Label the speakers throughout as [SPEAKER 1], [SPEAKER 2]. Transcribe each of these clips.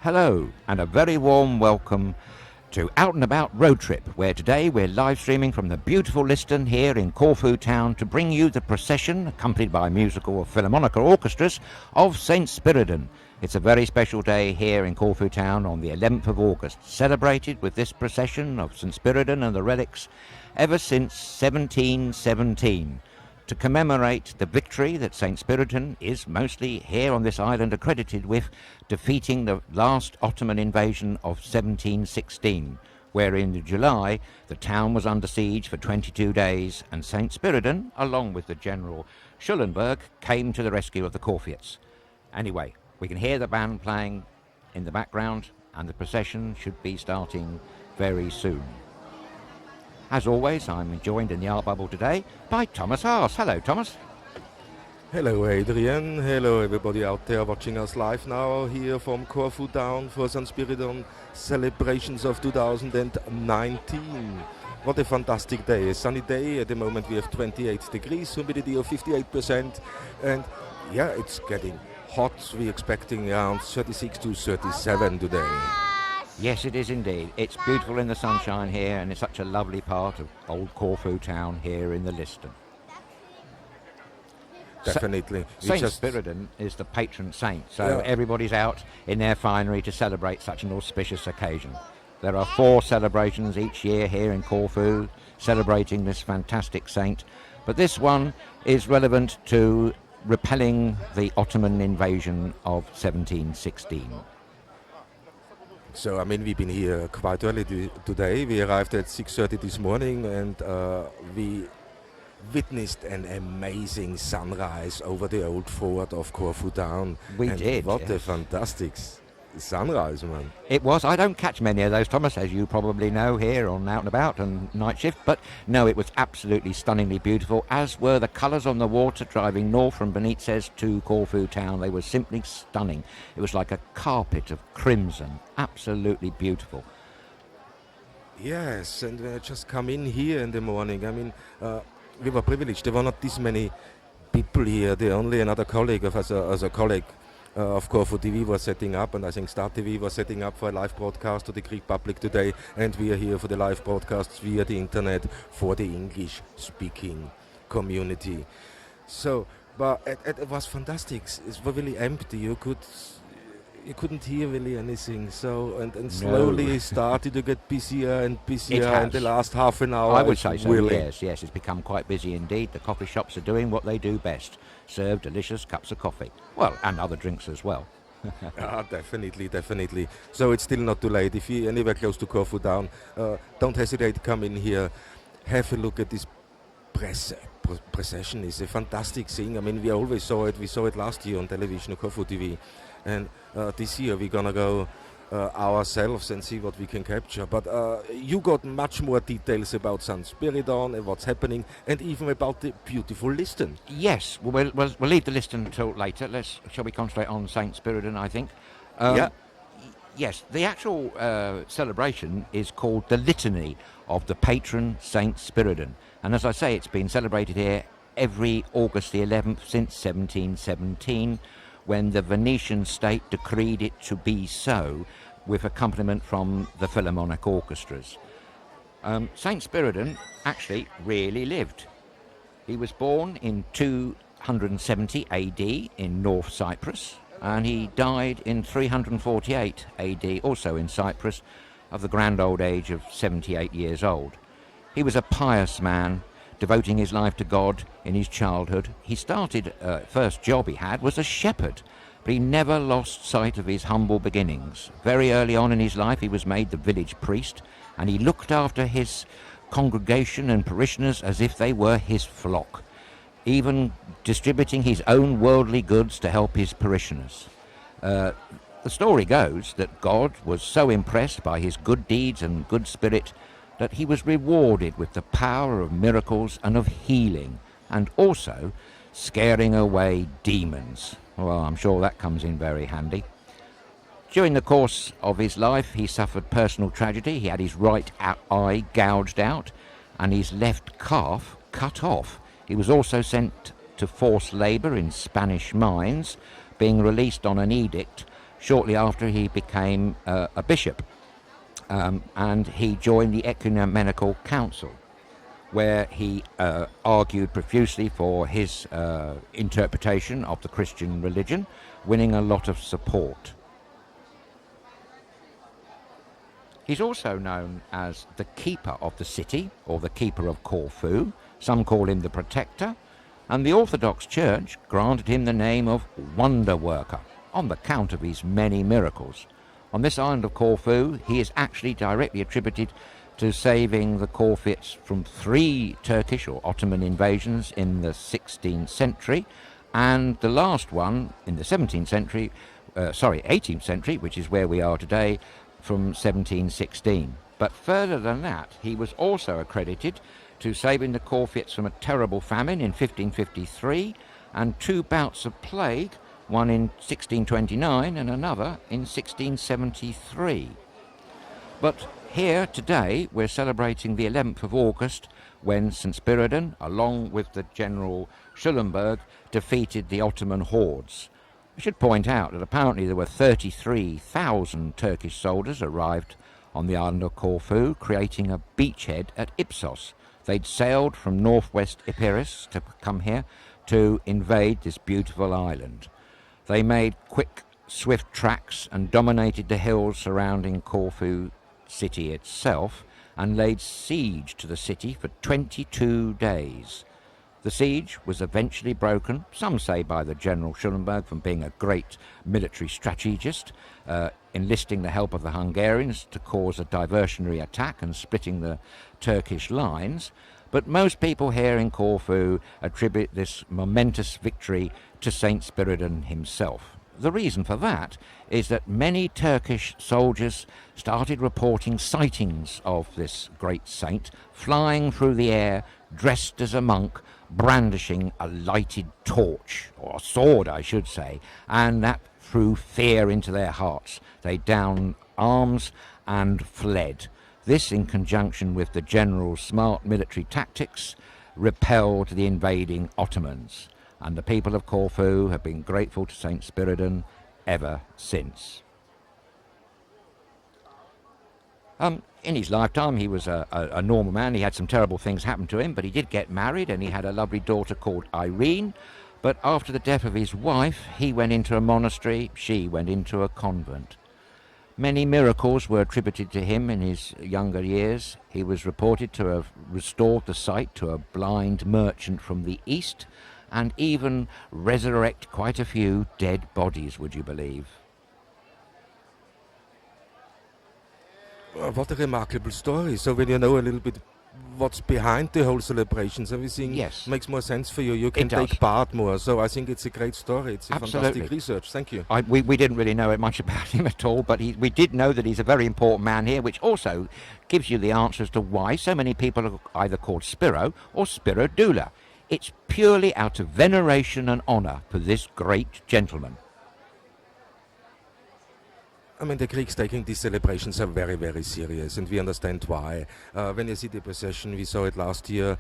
[SPEAKER 1] Hello, and a very warm welcome to Out and About Roadtrip, where today we're live streaming from the beautiful Liston here in Corfu town to bring you the procession, accompanied by musical or philharmonic orchestras, of St. Spiridon. It's a very special day here in Corfu town on the 11th of August, celebrated with this procession of St. Spiridon and the relics ever since 1717. To commemorate the victory that St. Spiridon is mostly here on this island accredited with defeating the last Ottoman invasion of 1716, where in July the town was under siege for 22 days and St. Spiridon, along with the General Schulenburg, came to the rescue of the Corfiots. Anyway, we can hear the band playing in the background and the procession should be starting very soon. As always, I'm joined in the art bubble today by Thomas Haas. Hello, Thomas.
[SPEAKER 2] Hello, Adrian. Hello, everybody out there watching us live now here from Corfu town for St. Spiridon celebrations of 2019. What a fantastic day. A sunny day. At the moment we have 28 degrees, humidity of 58%. And yeah, it's getting hot. We're expecting around 36 to 37 today.
[SPEAKER 1] Yes, it is indeed. It's beautiful in the sunshine here, and it's such a lovely part of old Corfu town here in the Liston.
[SPEAKER 2] Definitely.
[SPEAKER 1] St. Spiridon is the patron saint, so everybody's out in their finery to celebrate such an auspicious occasion. There are 4 celebrations each year here in Corfu celebrating this fantastic saint, but this one is relevant to repelling the Ottoman invasion of 1716.
[SPEAKER 2] So, I mean, we've been here quite early today. We arrived at 6:30 this morning and we witnessed an amazing sunrise over the old fort of Corfu town.
[SPEAKER 1] We did.
[SPEAKER 2] What a fantastic sunrise, man.
[SPEAKER 1] It was. I don't catch many of those, Thomas, as you probably know, here on Out and About and Night Shift. But no, it was absolutely stunningly beautiful, as were the colours on the water driving north from Benitez to Corfu town. They were simply stunning. It was like a carpet of crimson. Absolutely beautiful.
[SPEAKER 2] Yes, and when I just come in here in the morning, I mean, we were privileged. There were not this many people here. Only another colleague of us, as a colleague of Corfu TV was setting up, and I think Start TV was setting up for a live broadcast to the Greek public today, and we are here for the live broadcasts via the internet for the English-speaking community. So, but it was fantastic. It was really empty. You couldn't hear really anything. So and slowly it started to get busier and busier. In the last half an hour.
[SPEAKER 1] I would say so. Yes, it's become quite busy indeed. The coffee shops are doing what they do best: serve delicious cups of coffee. Well, and other drinks as well.
[SPEAKER 2] Definitely. So it's still not too late. If you're anywhere close to Corfu town, don't hesitate to come in here. Have a look at this procession. It's a fantastic thing. I mean, we always saw it. We saw it last year on television, on Corfu TV. And this year we're going to go ourselves and see what we can capture. But you got much more details about St. Spiridon and what's happening, and even about the beautiful Liston.
[SPEAKER 1] Yes, we'll leave the Liston until later. Shall we concentrate on St. Spiridon, I think? Yes, the actual celebration is called the Litany of the patron St. Spiridon. And as I say, it's been celebrated here every August the 11th since 1717, when the Venetian state decreed it to be so, with accompaniment from the philharmonic orchestras. St. Spiridon actually really lived. He was born in 270 AD in North Cyprus, and he died in 348 AD, also in Cyprus, of the grand old age of 78 years old. He was a pious man, devoting his life to God in his childhood. He started, first job he had was a shepherd, but he never lost sight of his humble beginnings. Very early on in his life he was made the village priest, and he looked after his congregation and parishioners as if they were his flock, even distributing his own worldly goods to help his parishioners. The story goes that God was so impressed by his good deeds and good spirit that he was rewarded with the power of miracles and of healing, and also scaring away demons. Well, I'm sure that comes in very handy. During the course of his life, he suffered personal tragedy. He had his right eye gouged out and his left calf cut off. He was also sent to forced labour in Spanish mines, being released on an edict shortly after he became a bishop. And he joined the Ecumenical Council, where he argued profusely for his interpretation of the Christian religion, winning a lot of support. He's also known as the Keeper of the City, or the Keeper of Corfu. Some call him the Protector, and the Orthodox Church granted him the name of Wonder Worker on the count of his many miracles. On this island of Corfu, he is actually directly attributed to saving the Corfits from 3 Turkish or Ottoman invasions in the 16th century, and the last one in the 18th century, which is where we are today, from 1716. But further than that, he was also accredited to saving the Corfits from a terrible famine in 1553 and 2 bouts of plague, one in 1629 and another in 1673. But here today we're celebrating the 11th of August, when St. Spiridon, along with the General Schulenburg, defeated the Ottoman hordes. I should point out that apparently there were 33,000 Turkish soldiers arrived on the island of Corfu, creating a beachhead at Ipsos. They'd sailed from northwest Epirus to come here to invade this beautiful island. They made quick, swift tracks and dominated the hills surrounding Corfu city itself, and laid siege to the city for 22 days. The siege was eventually broken, some say by the General Schulenburg from being a great military strategist, enlisting the help of the Hungarians to cause a diversionary attack and splitting the Turkish lines. But most people here in Corfu attribute this momentous victory to Saint Spiridon himself. The reason for that is that many Turkish soldiers started reporting sightings of this great saint flying through the air, dressed as a monk, brandishing a lighted torch, or a sword I should say, and that threw fear into their hearts. They downed arms and fled. This, in conjunction with the general's smart military tactics, repelled the invading Ottomans, and the people of Corfu have been grateful to St. Spiridon ever since. In his lifetime, he was a normal man. He had some terrible things happen to him, but he did get married, and he had a lovely daughter called Irene. But after the death of his wife, he went into a monastery, she went into a convent. Many miracles were attributed to him in his younger years. He was reported to have restored the sight to a blind merchant from the east, and even resurrect quite a few dead bodies, would you believe?
[SPEAKER 2] What a remarkable story. So when you know a little bit what's behind the whole celebrations, everything makes more sense for you. You can take part more. So I think it's a great story. It's a fantastic research. Thank you.
[SPEAKER 1] We didn't really know much about him at all, but we did know that he's a very important man here, which also gives you the answer as to why so many people are either called Spiro or Spirodula. It's purely out of veneration and honour for this great gentleman.
[SPEAKER 2] I mean, the Greeks taking these celebrations are very, very serious, and we understand why. When you see the procession, we saw it last year.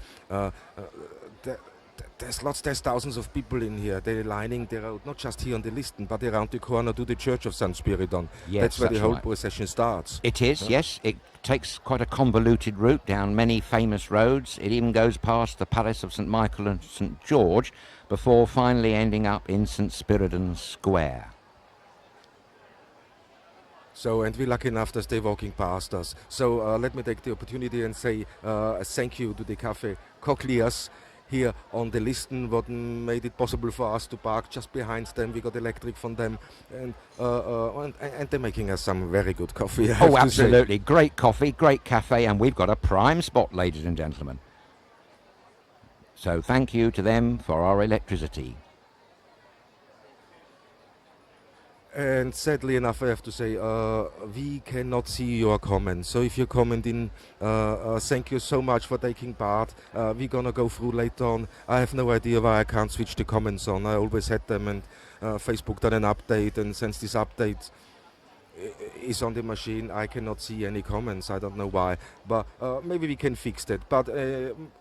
[SPEAKER 2] There's thousands of people in here. They're lining the road, not just here on the Listen, but around the corner to the Church of St. Spiridon.
[SPEAKER 1] Yes,
[SPEAKER 2] that's where the whole procession starts.
[SPEAKER 1] It is, yes. It takes quite a convoluted route down many famous roads. It even goes past the Palace of St. Michael and St. George before finally ending up in St. Spiridon Square.
[SPEAKER 2] So, and we're lucky enough that they're walking past us. So let me take the opportunity and say thank you to the Café Cochlears here on the Listen, what made it possible for us to park just behind them. We got electric from them, and they're making us some very good coffee.
[SPEAKER 1] Oh, absolutely. Great coffee, great cafe, and we've got a prime spot, ladies and gentlemen. So thank you to them for our electricity.
[SPEAKER 2] And sadly enough, I have to say, we cannot see your comments. So if you comment in, thank you so much for taking part. We're gonna go through later on. I have no idea why I can't switch the comments on. I always had them, and Facebook done an update, and since this update, is on the machine. I cannot see any comments. I don't know why, but maybe we can fix that. But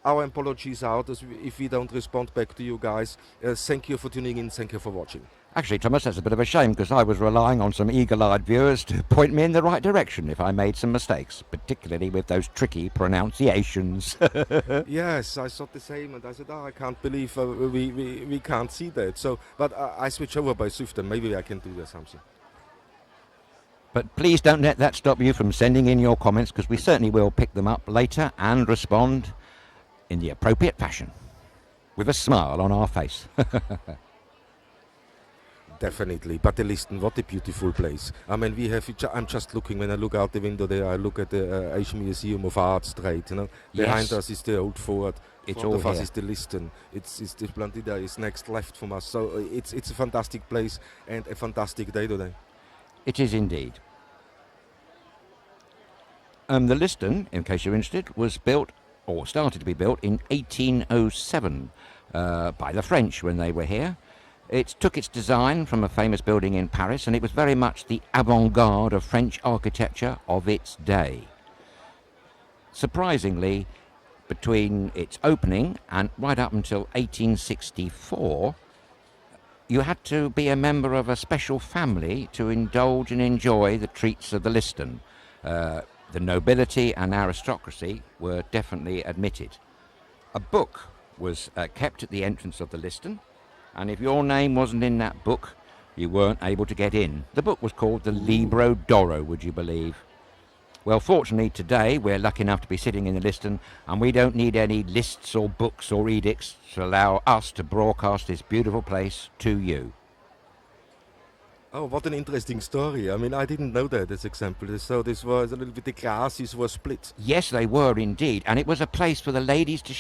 [SPEAKER 2] our apologies out if we don't respond back to you guys. Thank you for tuning in. Thank you for watching.
[SPEAKER 1] Actually, Thomas, that's a bit of a shame because I was relying on some eagle-eyed viewers to point me in the right direction if I made some mistakes, particularly with those tricky pronunciations.
[SPEAKER 2] Yes, I thought the same, and I said, I can't believe we can't see that. So, but I switch over by Swift, maybe I can do that something.
[SPEAKER 1] But please don't let that stop you from sending in your comments because we certainly will pick them up later and respond in the appropriate fashion with a smile on our face.
[SPEAKER 2] Definitely, but the Listen, what a beautiful place. I mean, I'm just looking, when I look out the window there, I look at the Asian Museum of Art straight, you know.
[SPEAKER 1] Yes.
[SPEAKER 2] Behind us is the old fort.
[SPEAKER 1] It's
[SPEAKER 2] front
[SPEAKER 1] all
[SPEAKER 2] of us
[SPEAKER 1] here.
[SPEAKER 2] is the Listen. It's the Splendida is next left from us. So it's a fantastic place and a fantastic day today.
[SPEAKER 1] It is indeed. The Liston, in case you're interested, was built, or started to be built, in 1807 by the French when they were here. It took its design from a famous building in Paris, and it was very much the avant-garde of French architecture of its day. Surprisingly, between its opening and right up until 1864, you had to be a member of a special family to indulge and enjoy the treats of the Liston. The nobility and aristocracy were definitely admitted. A book was kept at the entrance of the Liston, and if your name wasn't in that book, you weren't able to get in. The book was called the Libro d'Oro, would you believe? Well, fortunately today we're lucky enough to be sitting in the Liston, and we don't need any lists or books or edicts to allow us to broadcast this beautiful place to you.
[SPEAKER 2] Oh, what an interesting story. I mean, I didn't know that as example. So this was a little bit, the classes were split.
[SPEAKER 1] Yes, they were indeed, and it was a place for the ladies to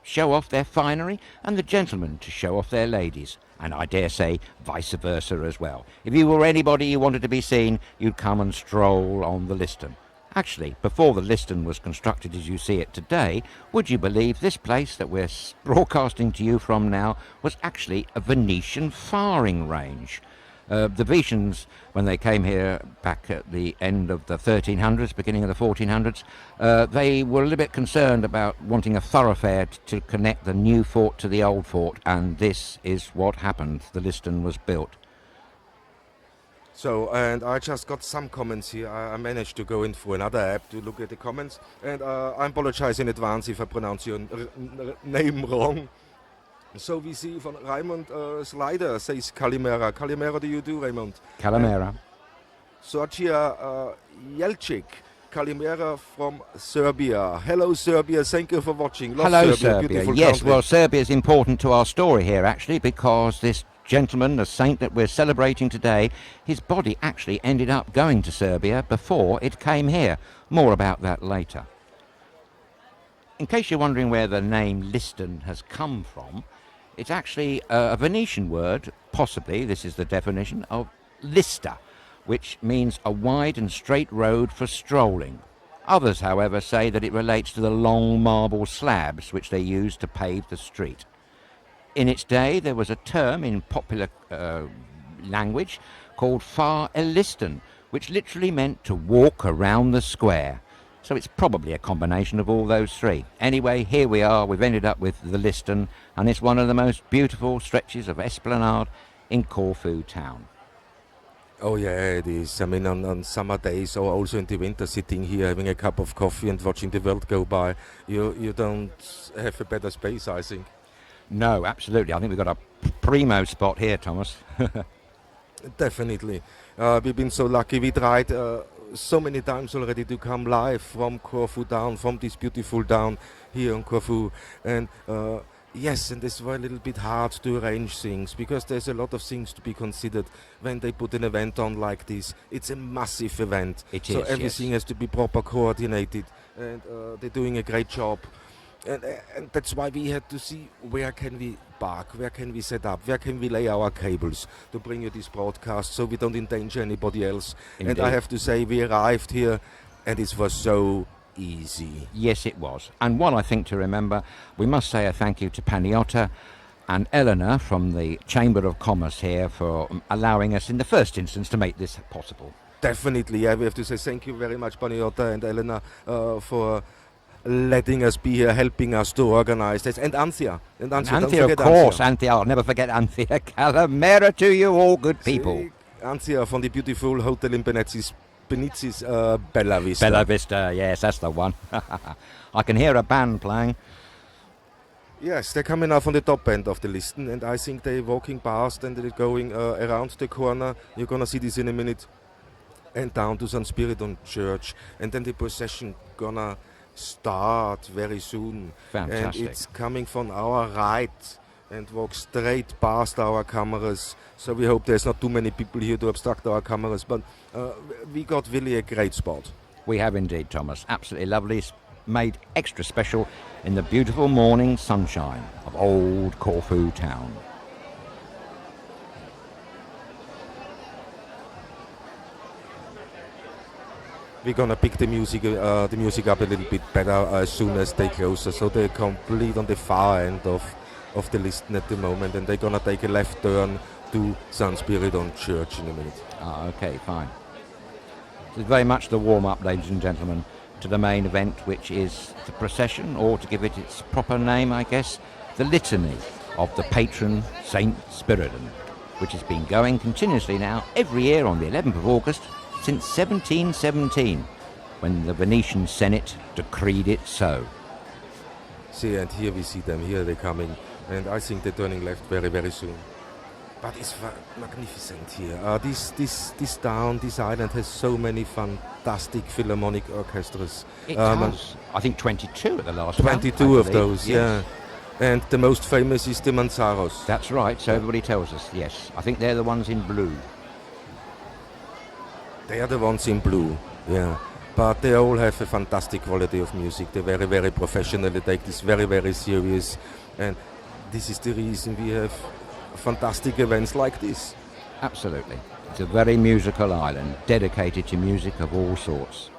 [SPEAKER 1] show off their finery and the gentlemen to show off their ladies, and I dare say vice versa as well. If you were anybody who wanted to be seen, you'd come and stroll on the Liston. Actually, before the Liston was constructed as you see it today, would you believe this place that we're broadcasting to you from now was actually a Venetian firing range? The Venetians, when they came here back at the end of the 1300s, beginning of the 1400s, they were a little bit concerned about wanting a thoroughfare to connect the new fort to the old fort, and this is what happened. The Liston was built.
[SPEAKER 2] So, and I just got some comments here. I managed to go in for another app to look at the comments, and I apologize in advance if I pronounce your name wrong. So we see from Raymond Slider says Kalimera. Kalimera, do you do, Raymond?
[SPEAKER 1] Kalimera.
[SPEAKER 2] Sorcia Jelcic. Kalimera from Serbia. Hello, Serbia. Thank you for watching. Love
[SPEAKER 1] Hello,
[SPEAKER 2] Serbia.
[SPEAKER 1] Serbia. Yes,
[SPEAKER 2] country.
[SPEAKER 1] well, Serbia is important to our story here, actually, because this gentleman, the saint that we're celebrating today, his body actually ended up going to Serbia before it came here. More about that later. In case you're wondering where the name Liston has come from, it's actually a Venetian word, possibly, this is the definition, of lista, which means a wide and straight road for strolling. Others, however, say that it relates to the long marble slabs which they used to pave the street. In its day, there was a term in popular language called far el Liston, which literally meant to walk around the square. So it's probably a combination of all those three. Anyway, here we are. We've ended up with the Liston, and it's one of the most beautiful stretches of esplanade in Corfu town.
[SPEAKER 2] Oh yeah, it is. I mean, on summer days or also in the winter, sitting here having a cup of coffee and watching the world go by, you don't have a better space, I think.
[SPEAKER 1] No, absolutely. I think we've got a primo spot here, Thomas.
[SPEAKER 2] Definitely. We've been so lucky. We tried so many times already to come live from Corfu town, from this beautiful town here in Corfu. And yes, and this was a little bit hard to arrange things because there's a lot of things to be considered when they put an event on like this. It's a massive event.
[SPEAKER 1] It
[SPEAKER 2] so
[SPEAKER 1] is,
[SPEAKER 2] everything has to be proper coordinated, and they're doing a great job. And that's why we had to see where can we park, where can we set up, where can we lay our cables to bring you this broadcast so we don't endanger anybody else.
[SPEAKER 1] Indeed.
[SPEAKER 2] And I have to say, we arrived here and it was so easy.
[SPEAKER 1] Yes, it was. And one I think to remember, we must say a thank you to Paniotta and Eleanor from the Chamber of Commerce here for allowing us in the first instance to make this possible.
[SPEAKER 2] Definitely, yeah. We have to say thank you very much, Paniota and Elena, for letting us be here, helping us to organize this. And Anthea. And Anthea, don't
[SPEAKER 1] Anthea, of
[SPEAKER 2] forget
[SPEAKER 1] course, Anthea. I'll never forget Anthea. Calamera to you, all good people.
[SPEAKER 2] See, Anthea from the beautiful hotel in Benizi's Bella Vista.
[SPEAKER 1] Bella Vista, yes, that's the one. I can hear a band playing.
[SPEAKER 2] Yes, they're coming now from the top end of the list, and I think they're walking past and they're going around the corner. You're going to see this in a minute. And down to St. Spiridon Church. And then the procession going to start very soon.
[SPEAKER 1] Fantastic.
[SPEAKER 2] And it's coming from our right and walk straight past our cameras. So we hope there's not too many people here to obstruct our cameras, but we got really a great spot.
[SPEAKER 1] We have indeed, Thomas. Absolutely lovely. It's made extra special in the beautiful morning sunshine of old Corfu town.
[SPEAKER 2] We're gonna pick the music up a little bit better as soon as they closer. So they're complete on the far end of the list at the moment, and they're gonna take a left turn to St. Spiridon Church in a minute.
[SPEAKER 1] Okay, fine. This is very much the warm-up, ladies and gentlemen, to the main event, which is the procession, or to give it its proper name, I guess, the Litany of the patron Saint Spiridon, which has been going continuously now every year on the 11th of August since 1717, when the Venetian Senate decreed it so.
[SPEAKER 2] See, and here we see them. Here they're coming, and I think they're turning left very, very soon. But it's magnificent here. This town, this island has so many fantastic philharmonic orchestras.
[SPEAKER 1] It does. I think 22 at the last round,
[SPEAKER 2] 22 of
[SPEAKER 1] I believe.
[SPEAKER 2] those,
[SPEAKER 1] Yes.
[SPEAKER 2] yeah. And the most famous is the Manzaros.
[SPEAKER 1] That's right, so everybody tells us, yes. I think they're the ones in blue.
[SPEAKER 2] They are the ones in blue, yeah. But they all have a fantastic quality of music. They're very, very professional. They take this very, very serious. And this is the reason we have fantastic events like this.
[SPEAKER 1] Absolutely. It's a very musical island, dedicated to music of all sorts.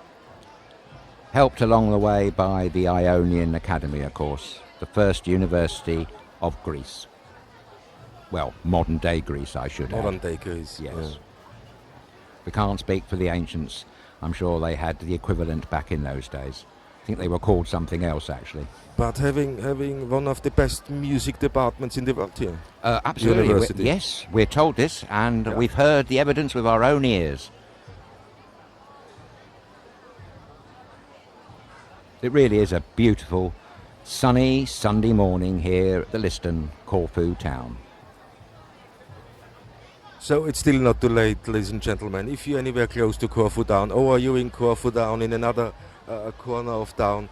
[SPEAKER 1] Helped along the way by the Ionian Academy, of course, the first university of Greece. Well, modern-day Greece, I should add.
[SPEAKER 2] Modern-day Greece,
[SPEAKER 1] yes.
[SPEAKER 2] Yeah.
[SPEAKER 1] We can't speak for the ancients. I'm sure they had the equivalent back in those days. I think they were called something else, actually.
[SPEAKER 2] But having one of the best music departments in the world here.
[SPEAKER 1] Absolutely.
[SPEAKER 2] University.
[SPEAKER 1] Yes, we're told this, and we've heard the evidence with our own ears. It really is a beautiful, sunny Sunday morning here at the Liston, Corfu town.
[SPEAKER 2] So it's still not too late, ladies and gentlemen. If you're anywhere close to Corfu town, or you're in Corfu town in another corner of town,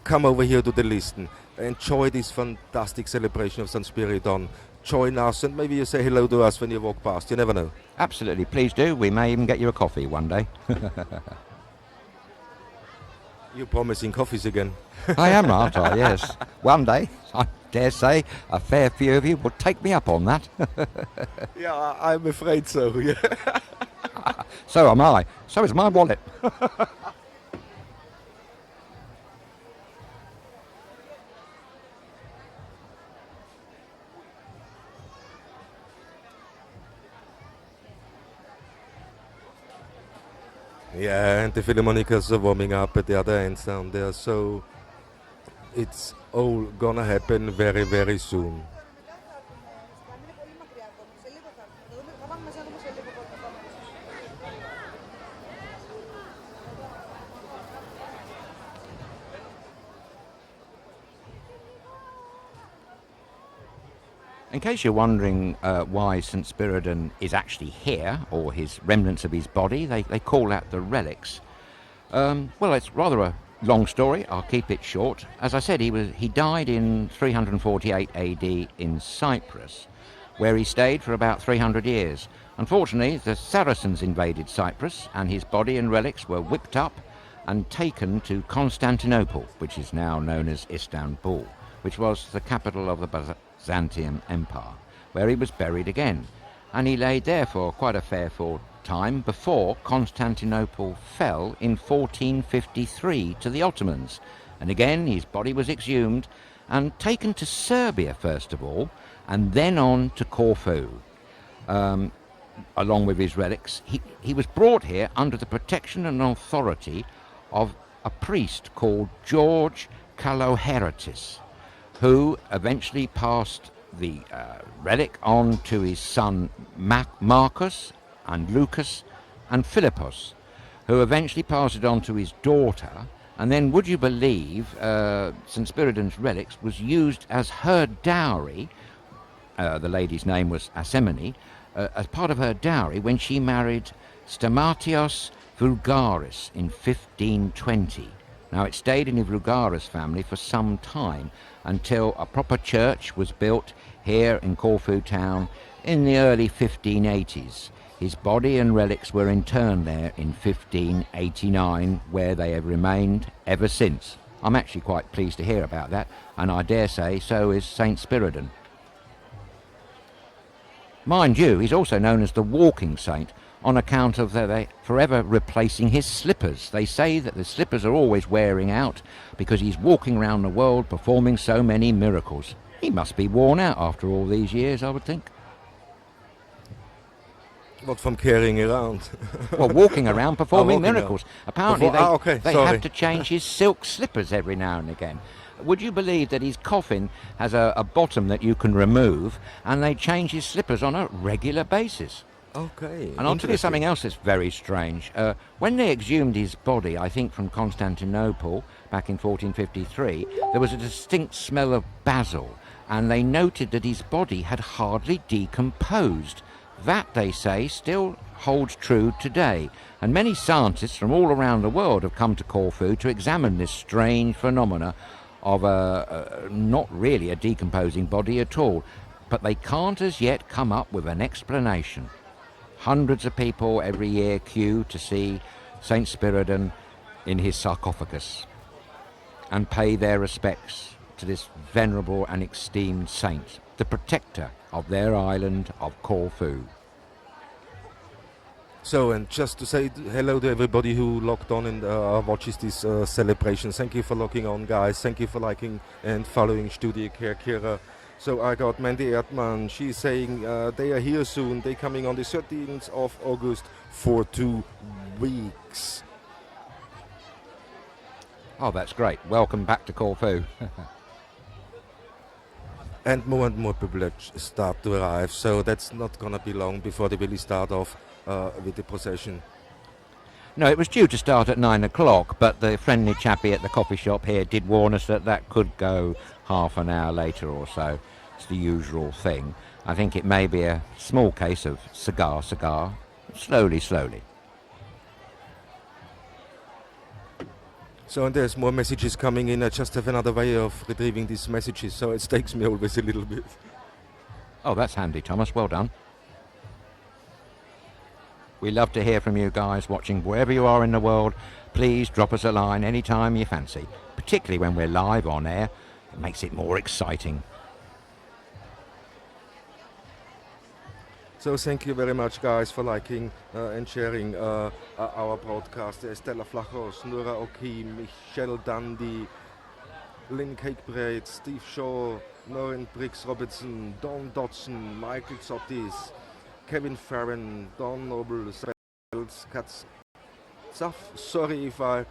[SPEAKER 2] come over here to the Liston. Enjoy this fantastic celebration of St. Spiridon. Join us, and maybe you say hello to us when you walk past. You never know.
[SPEAKER 1] Absolutely, please do. We may even get you a coffee one day.
[SPEAKER 2] You're promising coffees again.
[SPEAKER 1] I am, aren't I? Yes. One day, I dare say, a fair few of you will take me up on that.
[SPEAKER 2] Yeah, I'm afraid so. Yeah.
[SPEAKER 1] So am I. So is my wallet.
[SPEAKER 2] Yeah, and the Philharmonicas are warming up at the other end down there, so it's all gonna happen very, very soon.
[SPEAKER 1] In case you're wondering why St. Spiridon is actually here, or his remnants of his body, they call that the relics. Well, it's rather a long story. I'll keep it short. As I said, he died in 348 AD in Cyprus, where he stayed for about 300 years. Unfortunately, the Saracens invaded Cyprus, and his body and relics were whipped up and taken to Constantinople, which is now known as Istanbul, which was the capital of the Byzantium Empire, where he was buried again, and he lay there for quite a fair time before Constantinople fell in 1453 to the Ottomans, and again his body was exhumed and taken to Serbia first of all, and then on to Corfu. along with his relics. He was brought here under the protection and authority of a priest called George Caloheratis, who eventually passed the relic on to his son Marcus and Lucas and Philippus, who eventually passed it on to his daughter. And then, would you believe, St. Spiridon's relics was used as her dowry. The lady's name was Asemone, as part of her dowry when she married Stamatios Vulgaris in 1520. Now, it stayed in the Vulgaris family for some time until a proper church was built here in Corfu town in the early 1580s. His body and relics were interned there in 1589, where they have remained ever since. I'm actually quite pleased to hear about that, and I dare say so is St. Spiridon. Mind you, he's also known as the walking saint on account of they forever replacing his slippers. They say that the slippers are always wearing out because he's walking around the world performing so many miracles. He must be worn out after all these years, I would think.
[SPEAKER 2] Not from carrying around.
[SPEAKER 1] Well, walking around performing miracles. Apparently they
[SPEAKER 2] Sorry.
[SPEAKER 1] have to change his silk slippers every now and again. Would you believe that his coffin has a bottom that you can remove, and they change his slippers on a regular basis?
[SPEAKER 2] Okay.
[SPEAKER 1] And I'll tell you something else that's very strange. When they exhumed his body, I think from Constantinople, back in 1453, there was a distinct smell of basil, and they noted that his body had hardly decomposed. That, they say, still holds true today, and many scientists from all around the world have come to Corfu to examine this strange phenomena of not really a decomposing body at all, but they can't as yet come up with an explanation. Hundreds of people every year queue to see St. Spiridon in his sarcophagus and pay their respects to this venerable and esteemed saint, the protector of their island of Corfu.
[SPEAKER 2] So, and just to say hello to everybody who logged on and watches this celebration. Thank you for logging on, guys. Thank you for liking and following StudioKerkyra. So I got Mandy Erdmann. She's saying they are here soon. They're coming on the 13th of August for 2 weeks.
[SPEAKER 1] Oh, that's great. Welcome back to Corfu.
[SPEAKER 2] And more people start to arrive. So that's not going to be long before they really start off with the procession.
[SPEAKER 1] No, it was due to start at 9 o'clock, but the friendly chappie at the coffee shop here did warn us that that could go half an hour later or so. It's the usual thing. I think it may be a small case of cigar, slowly.
[SPEAKER 2] So, and there's more messages coming in. I just have another way of retrieving these messages, so it takes me always a little bit.
[SPEAKER 1] Oh, that's handy, Thomas. Well done. We love to hear from you guys watching wherever you are in the world. Please drop us a line anytime you fancy, particularly when we're live on air. It makes it more exciting.
[SPEAKER 2] So thank you very much, guys, for liking and sharing our broadcast. Stella Flachos, Nora Oki, Michelle Dundee, Lynn Cakebraid, Steve Shaw, Norrin Briggs Robertson, Don Dodson, Michael Zottis, Kevin Farron, Don Noble, Katz, sorry if I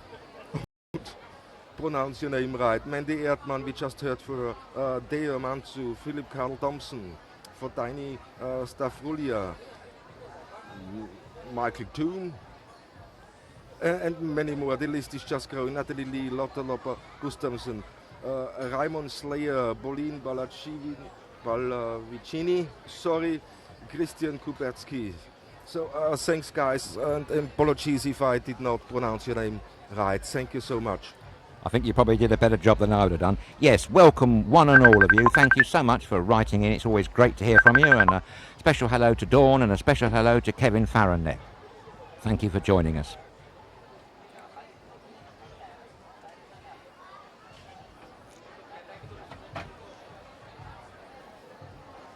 [SPEAKER 2] pronounce your name right. Mandy Erdmann, we just heard for Deo Mansu, Philip Carl Thompson, for Tiny Stafrulia, Michael Toon, and many more. The list is just growing. Natalie Lee, Lotta Lopper, Gustafsson, Raimond Slayer, Bolin Ballavicini, sorry, Christian Kubertsky. So thanks, guys, and apologies if I did not pronounce your name right. Thank you so much.
[SPEAKER 1] I think you probably did a better job than I would have done. Yes, welcome one and all of you. Thank you so much for writing in. It's always great to hear from you. And a special hello to Dawn and a special hello to Kevin Farron there. Thank you for joining us.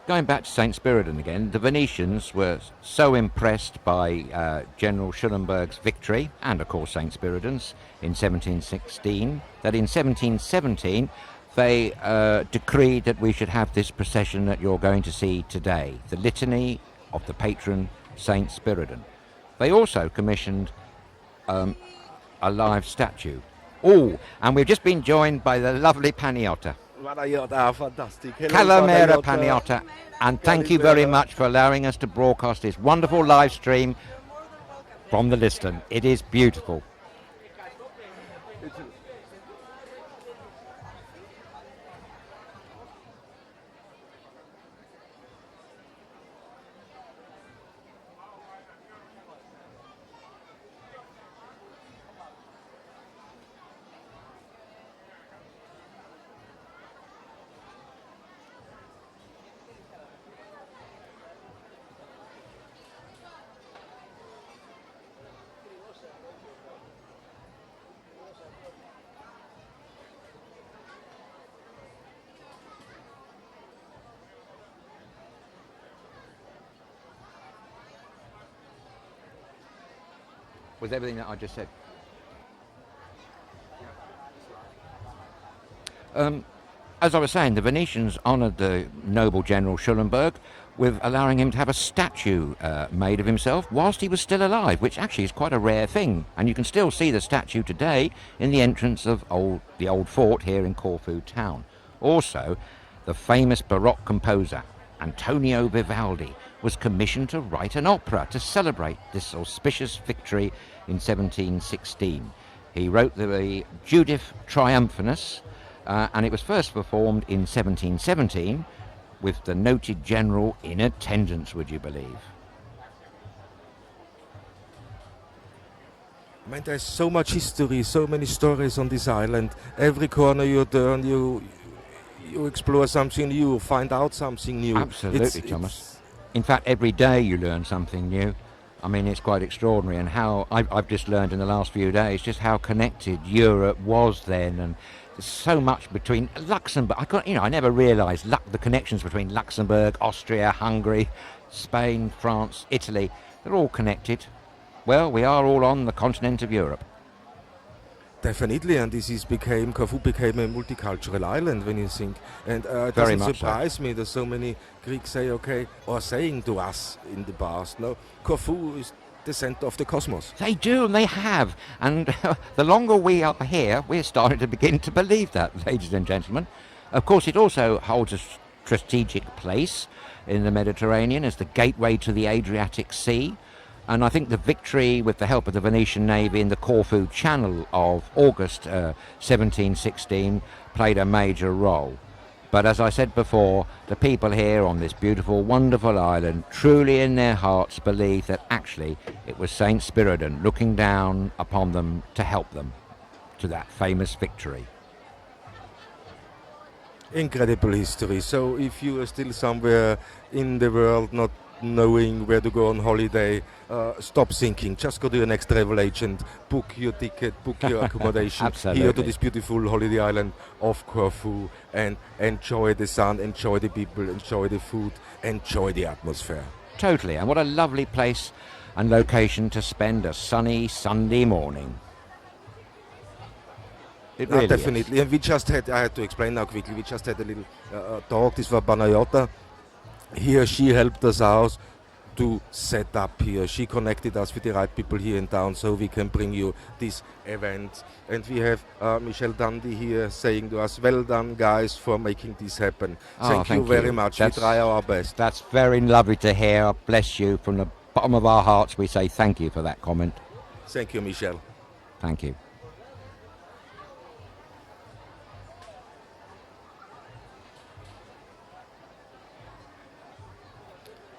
[SPEAKER 1] Going back to St. Spiridon again, the Venetians were so impressed by General Schulenburg's victory, and of course St. Spiridon's, in 1716, that in 1717 they decreed that we should have this procession that you're going to see today, the Litany of the Patron Saint Spiridon. They also commissioned a live statue. Oh, and we've just been joined by the lovely Paniota.
[SPEAKER 2] Fantastic. Hello,
[SPEAKER 1] Calamera Paniota, and thank you very much for allowing us to broadcast this wonderful live stream from the Liston. It is beautiful. With everything that I just said. As I was saying, the Venetians honoured the noble General Schulenburg with allowing him to have a statue made of himself whilst he was still alive, which actually is quite a rare thing. And you can still see the statue today in the entrance of the old fort here in Corfu town. Also, the famous Baroque composer Antonio Vivaldi was commissioned to write an opera to celebrate this auspicious victory in 1716. He wrote the Judith Triumphalis, and it was first performed in 1717 with the noted general in attendance, would you believe?
[SPEAKER 2] Man, there's so much history, so many stories on this island. Every corner you turn, you explore something new, find out something new.
[SPEAKER 1] Absolutely, Thomas. In fact, every day you learn something new. I mean, it's quite extraordinary, and how I've just learned in the last few days just how connected Europe was then, and there's so much between Luxembourg. I never realised the connections between Luxembourg, Austria, Hungary, Spain, France, Italy. They're all connected. Well, we are all on the continent of Europe.
[SPEAKER 2] Definitely, and Corfu became a multicultural island when you think. And it
[SPEAKER 1] Very
[SPEAKER 2] doesn't
[SPEAKER 1] much
[SPEAKER 2] surprise me that so many Greeks saying to us in the past, no, Corfu is the center of the cosmos.
[SPEAKER 1] They do, and they have. And the longer we are here, we're starting to begin to believe that, ladies and gentlemen. Of course, it also holds a strategic place in the Mediterranean as the gateway to the Adriatic Sea. And I think the victory, with the help of the Venetian Navy in the Corfu Channel of August 1716, played a major role. But as I said before, the people here on this beautiful, wonderful island truly in their hearts believe that actually it was Saint Spiridon looking down upon them to help them to that famous victory.
[SPEAKER 2] Incredible history. So if you are still somewhere in the world not knowing where to go on holiday, stop thinking. Just go to your next travel agent, book your ticket, book your accommodation here to this beautiful holiday island of Corfu, and enjoy the sun, enjoy the people, enjoy the food, enjoy the atmosphere.
[SPEAKER 1] Totally, and what a lovely place and location to spend a sunny Sunday morning. It really
[SPEAKER 2] definitely.
[SPEAKER 1] is.
[SPEAKER 2] And we just had, I had to explain now quickly, we just had a little talk. This was Panayota. She helped us out to set up here. She connected us with the right people here in town so we can bring you this event. And we have Michelle Dundee here saying to us, well done guys for making this happen. Thank you very much. We try our best.
[SPEAKER 1] That's very lovely to hear. Bless you. From the bottom of our hearts we say thank you for that comment.
[SPEAKER 2] Thank you, Michelle.
[SPEAKER 1] Thank you.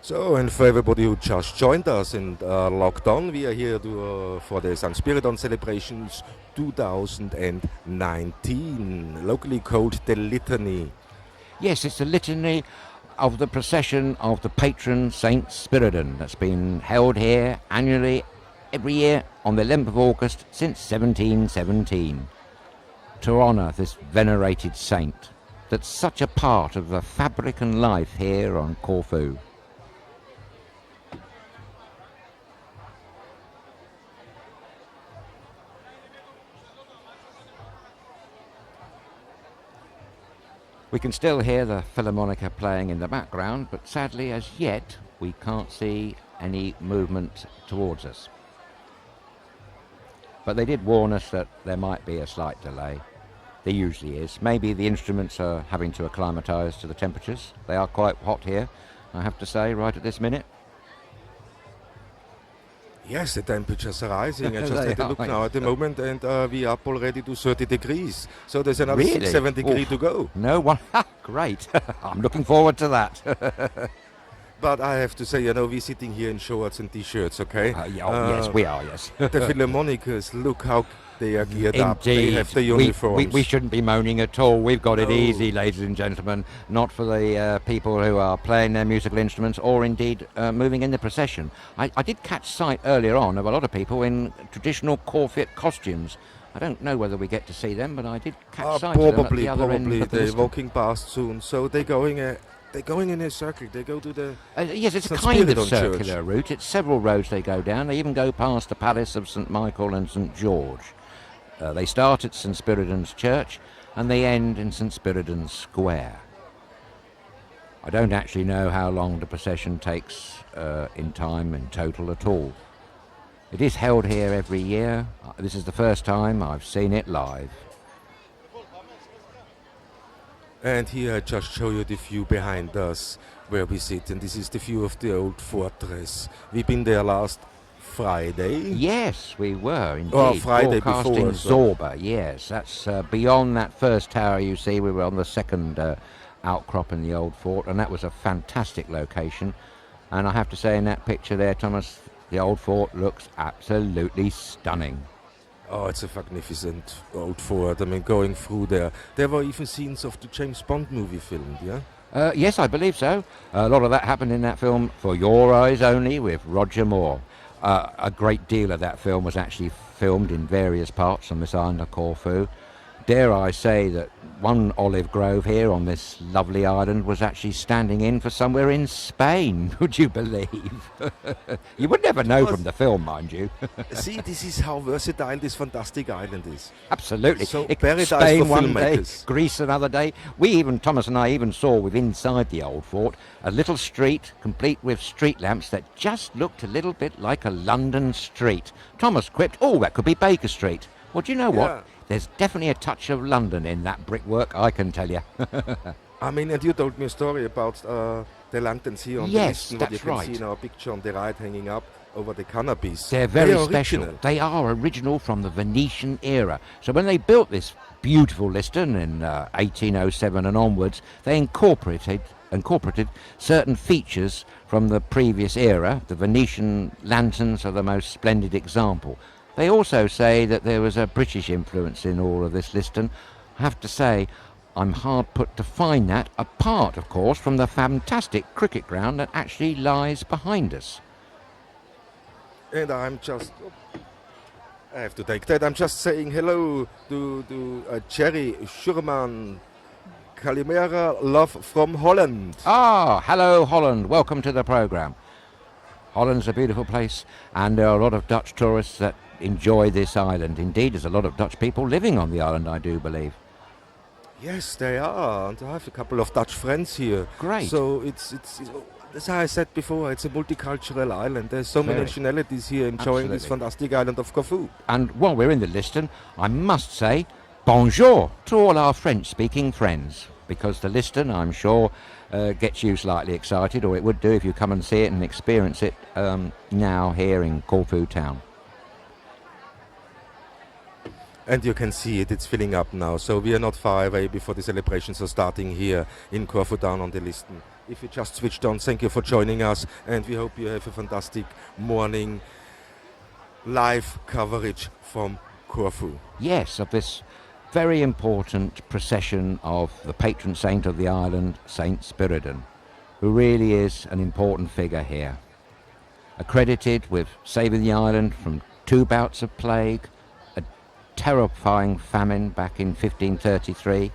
[SPEAKER 2] So, and for everybody who just joined us and logged on, we are here for the St. Spiridon celebrations 2019, locally called the Litany.
[SPEAKER 1] Yes, it's the litany of the procession of the patron Saint Spiridon that's been held here annually every year on the 11th of August since 1717 to honour this venerated saint that's such a part of the fabric and life here on Corfu. We can still hear the Philharmonica playing in the background, but sadly as yet we can't see any movement towards us. But they did warn us that there might be a slight delay. There usually is. Maybe the instruments are having to acclimatise to the temperatures. They are quite hot here, I have to say, right at this minute.
[SPEAKER 2] Yes, the temperatures are rising. I just
[SPEAKER 1] They
[SPEAKER 2] had a look
[SPEAKER 1] are,
[SPEAKER 2] now
[SPEAKER 1] yes.
[SPEAKER 2] at the moment, and we are up already to 30 degrees. So there's another
[SPEAKER 1] Really?
[SPEAKER 2] 6-7 degrees
[SPEAKER 1] Oof.
[SPEAKER 2] to go.
[SPEAKER 1] No one. Great. I'm looking forward to that.
[SPEAKER 2] But I have to say, you know, we're sitting here in shorts and t-shirts, okay?
[SPEAKER 1] Yes, we are, yes.
[SPEAKER 2] The Philharmonicers, look how they are geared up. They
[SPEAKER 1] Indeed.
[SPEAKER 2] have the uniforms.
[SPEAKER 1] We shouldn't be moaning at all. We've got it
[SPEAKER 2] No.
[SPEAKER 1] easy, ladies and gentlemen. Not for the people who are playing their musical instruments or indeed moving in the procession. I did catch sight earlier on of a lot of people in traditional Corfu costumes. I don't know whether we get to see them, but I did catch sight of them at the other end of the
[SPEAKER 2] they're
[SPEAKER 1] list.
[SPEAKER 2] walking past soon. So they're going in a circle. They go to the...
[SPEAKER 1] Yes, it's a
[SPEAKER 2] St.
[SPEAKER 1] kind of
[SPEAKER 2] Spiridon Church.
[SPEAKER 1] circular route. It's several roads they go down. They even go past the Palace of St. Michael and St. George. They start at St. Spiridon's Church and they end in St. Spiridon's Square. I don't actually know how long the procession takes in time in total at all. It is held here every year. This is the first time I've seen it live.
[SPEAKER 2] And here I just show you the view behind us where we sit. And this is the view of the old fortress. We've been there last Friday.
[SPEAKER 1] Yes, we were indeed.
[SPEAKER 2] Oh, Friday
[SPEAKER 1] broadcasting
[SPEAKER 2] before, so-
[SPEAKER 1] Zorba, yes. That's beyond that first tower you see. We were on the second outcrop in the old fort, and that was a fantastic location. And I have to say, in that picture there, Thomas, the old fort looks absolutely stunning.
[SPEAKER 2] Oh, it's a magnificent old fort. I mean, going through there were even scenes of the James Bond movie filmed, yeah?
[SPEAKER 1] Yes, I believe so. A lot of that happened in that film, For Your Eyes Only, with Roger Moore. A great deal of that film was actually filmed in various parts on this island of Corfu. Dare I say that one olive grove here on this lovely island was actually standing in for somewhere in Spain, would you believe? You would never know from the film, mind you.
[SPEAKER 2] See, this is how versatile this fantastic island is.
[SPEAKER 1] Absolutely.
[SPEAKER 2] So
[SPEAKER 1] It-
[SPEAKER 2] paradise
[SPEAKER 1] Spain
[SPEAKER 2] for
[SPEAKER 1] one day,
[SPEAKER 2] filmmakers.
[SPEAKER 1] Greece another day. Thomas and I even saw with inside the old fort a little street complete with street lamps that just looked a little bit like a London street. Thomas quipped, "Oh, that could be Baker Street." Well, do you know what?
[SPEAKER 2] Yeah.
[SPEAKER 1] There's definitely a touch of London in that brickwork, I can tell you.
[SPEAKER 2] I mean, and you told me a story about the lanterns here on
[SPEAKER 1] Yes,
[SPEAKER 2] the list, what you
[SPEAKER 1] that's
[SPEAKER 2] can
[SPEAKER 1] right.
[SPEAKER 2] see in our picture on the right hanging up over the cannabis.
[SPEAKER 1] They're very
[SPEAKER 2] are
[SPEAKER 1] special.
[SPEAKER 2] original.
[SPEAKER 1] They are original from the Venetian era. So when they built this beautiful Liston in 1807 and onwards, they incorporated certain features from the previous era. The Venetian lanterns are the most splendid example. They also say that there was a British influence in all of this Liston. I have to say, I'm hard put to find that, apart, of course, from the fantastic cricket ground that actually lies behind us.
[SPEAKER 2] And I have to take that. I'm just saying hello to Jerry Schurman. Kalimera, love from Holland.
[SPEAKER 1] Ah, hello Holland, welcome to the programme. Holland's a beautiful place and there are a lot of Dutch tourists that enjoy this island. Indeed, there's a lot of Dutch people living on the island, I do believe.
[SPEAKER 2] Yes, they are. And I have a couple of Dutch friends here.
[SPEAKER 1] Great.
[SPEAKER 2] So it's as I said before, it's a multicultural island. There's so many
[SPEAKER 1] Very.
[SPEAKER 2] nationalities here enjoying this
[SPEAKER 1] Absolutely.
[SPEAKER 2] fantastic island of Corfu.
[SPEAKER 1] And while we're in the Liston, I must say bonjour to all our French-speaking friends, because the Liston, I'm sure, gets you slightly excited, or it would do if you come and see it and experience it now here in Corfu town.
[SPEAKER 2] And you can see it's filling up now. So we are not far away before the celebrations are starting here in Corfu town on the Liston. If you just switched on, thank you for joining us, and we hope you have a fantastic morning live coverage from Corfu.
[SPEAKER 1] Yes, of this very important procession of the patron saint of the island, Saint Spiridon, who really is an important figure here. Accredited with saving the island from 2 bouts of plague, a terrifying famine back in 1533.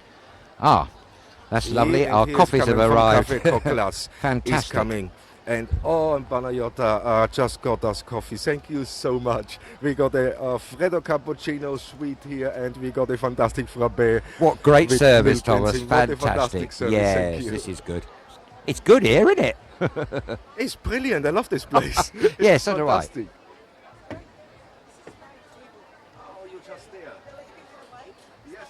[SPEAKER 1] That's lovely.
[SPEAKER 2] And
[SPEAKER 1] Our
[SPEAKER 2] he is
[SPEAKER 1] coffees have
[SPEAKER 2] coming from
[SPEAKER 1] arrived.
[SPEAKER 2] Café Coquelas.
[SPEAKER 1] Fantastic.
[SPEAKER 2] He's coming. And and Panayota just got us coffee. Thank you so much. We got a Freddo cappuccino sweet here, and we got a fantastic frappe.
[SPEAKER 1] What great
[SPEAKER 2] with
[SPEAKER 1] service,
[SPEAKER 2] milk and
[SPEAKER 1] Thomas.
[SPEAKER 2] thing. What a fantastic
[SPEAKER 1] Fantastic.
[SPEAKER 2] service.
[SPEAKER 1] Yes,
[SPEAKER 2] Thank you.
[SPEAKER 1] this is good. It's good here, isn't it?
[SPEAKER 2] It's brilliant. I love this place.
[SPEAKER 1] Yes, so do I.
[SPEAKER 2] Fantastic. Oh, you're just there. Yes.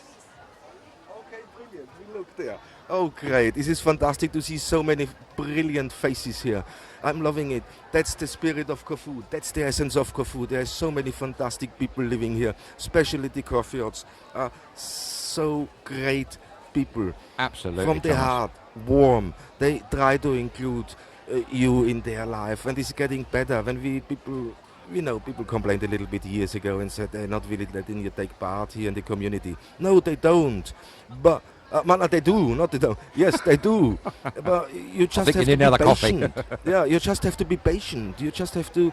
[SPEAKER 2] Okay, brilliant. We look there. Oh, great. This is fantastic to see so many brilliant faces here. I'm loving it. That's the spirit of Corfu. That's the essence of Corfu. There are so many fantastic people living here, especially the Corfians. So great people.
[SPEAKER 1] Absolutely.
[SPEAKER 2] From the heart, warm. They try to include you in their life, and it's getting better. When people complained a little bit years ago and said they're not really letting you take part here in the community. No, they don't. But they do, not they don't. Yes, they do. But you just have to be patient. Yeah, you just have to be patient. You just have to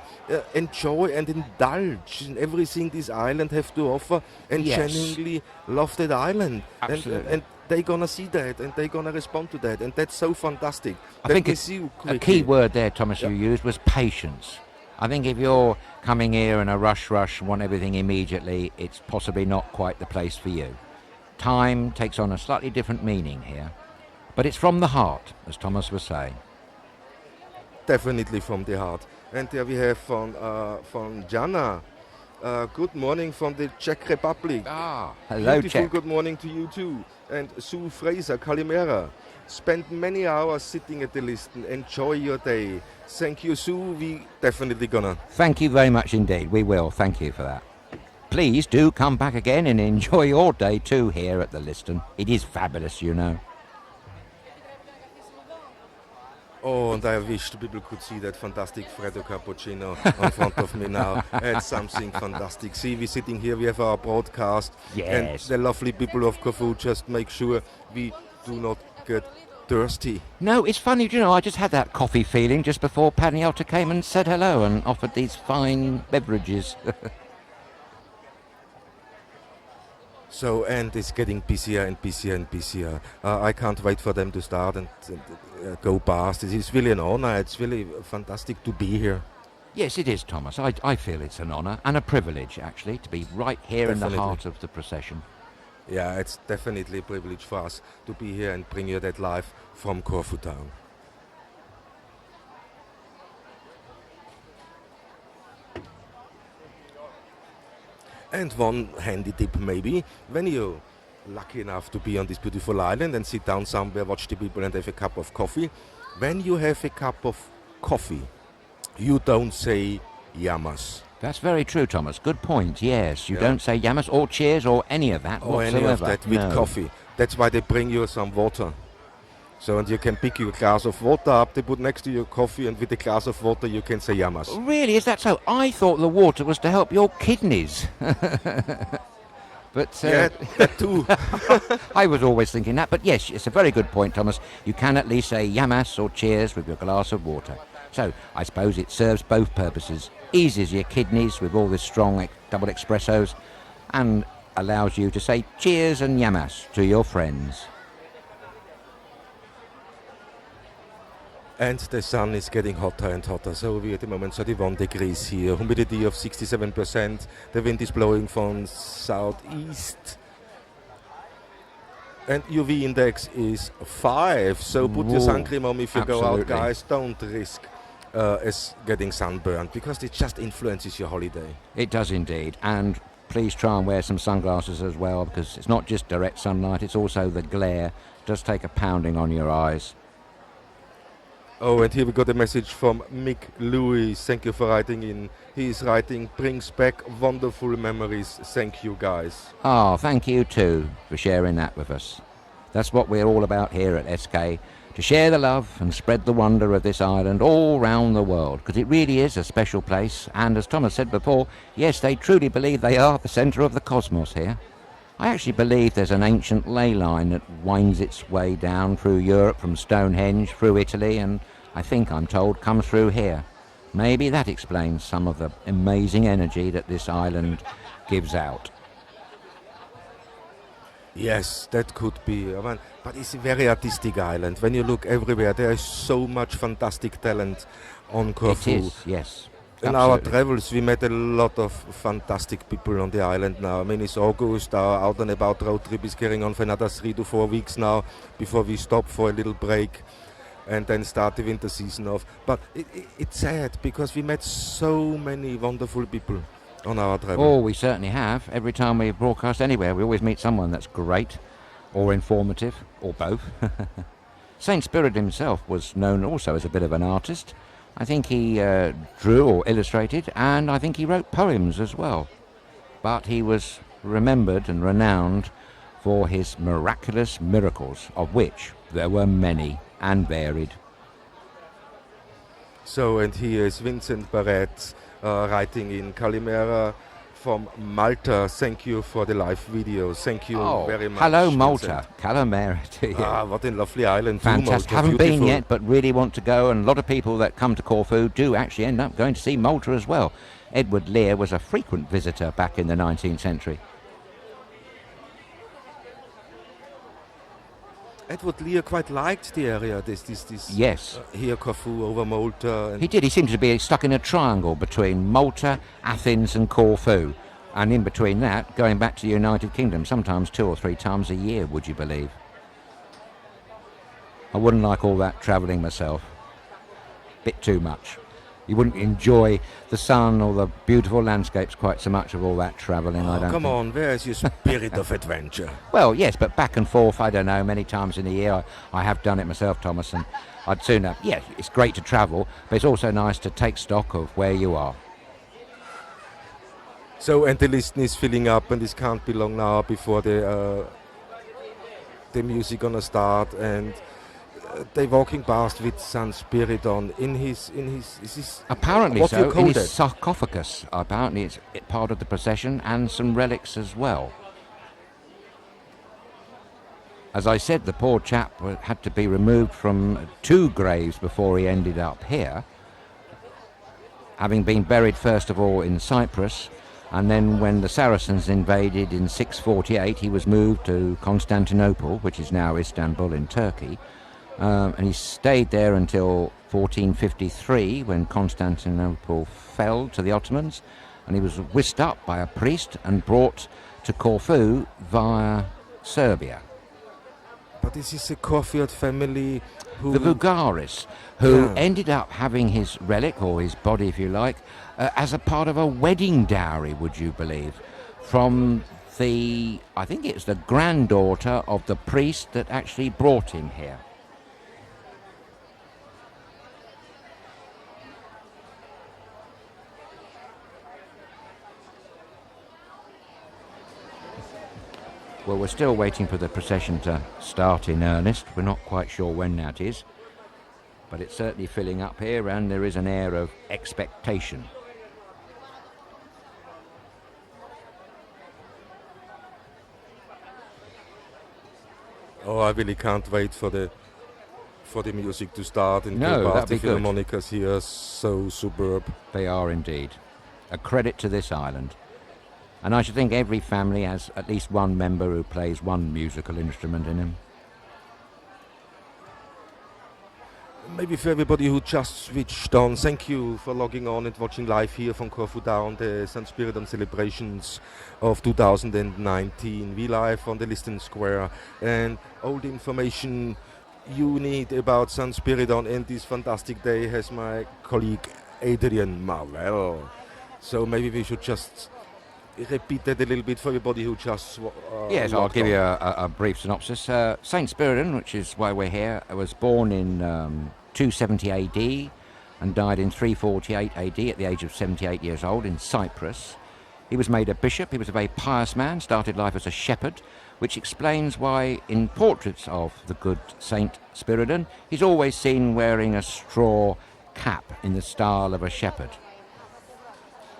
[SPEAKER 2] enjoy and indulge in everything this island have to offer, and genuinely love that island.
[SPEAKER 1] Absolutely.
[SPEAKER 2] And they're gonna see that, and they're gonna respond to that, and that's so fantastic.
[SPEAKER 1] I think a key word there, Thomas, you used was patience. I think if you're coming here in a rush, want everything immediately, it's possibly not quite the place for you. Time takes on a slightly different meaning here, but it's from the heart, as Thomas was saying.
[SPEAKER 2] Definitely from the heart. And there we have from Jana. Good morning from the Czech Republic.
[SPEAKER 1] Hello,
[SPEAKER 2] Beautiful
[SPEAKER 1] Czech.
[SPEAKER 2] good morning to you too. And Sue Fraser, Kalimera. Spend many hours sitting at the list and enjoy your day. Thank you, Sue. We definitely gonna.
[SPEAKER 1] Thank you very much indeed. We will. Thank you for that. Please do come back again and enjoy your day too here at the Liston. It is fabulous, you know.
[SPEAKER 2] Oh, and I wish the people could see that fantastic Freddo cappuccino in front of me now. It's something fantastic. See, we're sitting here, we have our broadcast.
[SPEAKER 1] Yes.
[SPEAKER 2] And the lovely people of Corfu just make sure we do not get thirsty.
[SPEAKER 1] No, it's funny, you know, I just had that coffee feeling just before Paniota came and said hello and offered these fine beverages.
[SPEAKER 2] So, and it's getting busier and busier and busier. I can't wait for them to start and go past. It is really an honor. It's really fantastic to be here.
[SPEAKER 1] Yes, it is, Thomas. I feel it's an honor and a privilege, actually, to be right here in the heart of the procession.
[SPEAKER 2] Yeah, it's definitely a privilege for us to be here and bring you that live from Corfu town. And one handy tip maybe, when you're lucky enough to be on this beautiful island and sit down somewhere, watch the people and have a cup of coffee, when you have a cup of coffee, you don't say yamas.
[SPEAKER 1] That's very true, Thomas. Good point, yes. You don't say yamas or cheers or any of that whatsoever.
[SPEAKER 2] Any of that with coffee. That's why they bring you some water. So, and you can pick your glass of water up, they put next to your coffee, and with a glass of water you can say yamas.
[SPEAKER 1] Really, is that so? I thought the water was to help your kidneys. But
[SPEAKER 2] yeah, that too.
[SPEAKER 1] I was always thinking that, but yes, it's a very good point, Thomas. You can at least say yamas or cheers with your glass of water. So I suppose it serves both purposes. Eases your kidneys with all this strong double espressos and allows you to say cheers and yamas to your friends.
[SPEAKER 2] And the sun is getting hotter and hotter, so we're at the moment 31 degrees here, humidity of 67%, the wind is blowing from southeast, and UV index is 5, so put your sun cream on if you go out, guys. Don't risk getting sunburned, because it just influences your holiday.
[SPEAKER 1] It does indeed, and please try and wear some sunglasses as well, because it's not just direct sunlight, it's also the glare. It does take a pounding on your eyes.
[SPEAKER 2] Oh, and here we got a message from Mick Lewis. Thank you for writing in. He is writing, brings back wonderful memories. Thank you, guys.
[SPEAKER 1] Oh, thank you too for sharing that with us. That's what we're all about here at SK, to share the love and spread the wonder of this island all round the world, because it really is a special place. And as Thomas said before, yes, they truly believe they are the centre of the cosmos here. I actually believe there's an ancient ley line that winds its way down through Europe from Stonehenge, through Italy, and I think, I'm told, comes through here. Maybe that explains some of the amazing energy that this island gives out.
[SPEAKER 2] Yes, that could be. But it's a very artistic island. When you look everywhere, there is so much fantastic talent on Corfu.
[SPEAKER 1] It is, yes.
[SPEAKER 2] In our travels, we met a lot of fantastic people on the island now. I mean, it's August, our out and about road trip is carrying on for another 3 to 4 weeks now before we stop for a little break. and then start the winter season off. But it's sad because we met so many wonderful people on our travel.
[SPEAKER 1] Oh, we certainly have. Every time we broadcast anywhere, we always meet someone that's great, or informative, or both. Saint Spiridon himself was known also as a bit of an artist. I think he drew or illustrated, and I think he wrote poems as well. But he was remembered and renowned for his miraculous miracles, of which there were many and varied.
[SPEAKER 2] So, and here is Vincent Barrett writing in Calimera from Malta. Thank you for the live video. Thank you very much.
[SPEAKER 1] Hello,
[SPEAKER 2] Vincent.
[SPEAKER 1] Malta. Calimera to you.
[SPEAKER 2] What a lovely island.
[SPEAKER 1] Fantastic.
[SPEAKER 2] Malta.
[SPEAKER 1] Haven't
[SPEAKER 2] Beautiful.
[SPEAKER 1] been yet, but really want to go. And a lot of people that come to Corfu do actually end up going to see Malta as well. Edward Lear was a frequent visitor back in the 19th century.
[SPEAKER 2] Edward Lear quite liked the area. This
[SPEAKER 1] Yes.
[SPEAKER 2] Here Corfu over Malta. And
[SPEAKER 1] He did. He seemed to be stuck in a triangle between Malta, Athens and Corfu. And in between that, going back to the United Kingdom, sometimes 2 or 3 times a year, would you believe? I wouldn't like all that travelling myself. Bit too much. You wouldn't enjoy the sun or the beautiful landscapes quite so much of all that travelling, I don't
[SPEAKER 2] come
[SPEAKER 1] think.
[SPEAKER 2] on, where is your spirit of adventure?
[SPEAKER 1] Well, yes, but back and forth, I don't know, many times in a year. I have done it myself, Thomas, and I'd sooner, yeah, it's great to travel, but it's also nice to take stock of where you are.
[SPEAKER 2] So, and the list is filling up, and this can't be long now before the music gonna start, and they walking past with San Spiridon in his
[SPEAKER 1] Apparently
[SPEAKER 2] what do you
[SPEAKER 1] so,
[SPEAKER 2] call
[SPEAKER 1] in his
[SPEAKER 2] that?
[SPEAKER 1] sarcophagus. Apparently it's part of the procession and some relics as well. As I said, the poor chap had to be removed from 2 graves before he ended up here, having been buried first of all in Cyprus, and then when the Saracens invaded in 648 he was moved to Constantinople, which is now Istanbul in Turkey. And he stayed there until 1453 when Constantinople fell to the Ottomans, and he was whisked up by a priest and brought to Corfu via Serbia.
[SPEAKER 2] But this is a Corfiot family who...
[SPEAKER 1] The Vougaris, who ended up having his relic, or his body if you like, as a part of a wedding dowry, would you believe, from the, I think it's the granddaughter of the priest that actually brought him here. Well, we're still waiting for the procession to start in earnest. We're not quite sure when that is, but it's certainly filling up here, and there is an air of expectation.
[SPEAKER 2] Oh, I really can't wait for the music to start. And
[SPEAKER 1] No, that'd
[SPEAKER 2] the
[SPEAKER 1] be good.
[SPEAKER 2] Philharmonicas here are so superb.
[SPEAKER 1] They are indeed. A credit to this island. And I should think every family has at least one member who plays one musical instrument in him.
[SPEAKER 2] Maybe for everybody who just switched on, thank you for logging on and watching live here from Corfu Down, the San Spiridon celebrations of 2019. We live on the Liston Square, and all the information you need about San Spiridon and this fantastic day has my colleague Adrian Marvel. So maybe we should just repeat that a little bit for everybody who just
[SPEAKER 1] Yes, I'll
[SPEAKER 2] logged
[SPEAKER 1] give
[SPEAKER 2] on.
[SPEAKER 1] you a brief synopsis. Saint Spiridon, which is why we're here, was born in 270 AD and died in 348 AD at the age of 78 years old in Cyprus. He was made a bishop. He was a very pious man, started life as a shepherd, which explains why in portraits of the good Saint Spiridon he's always seen wearing a straw cap in the style of a shepherd.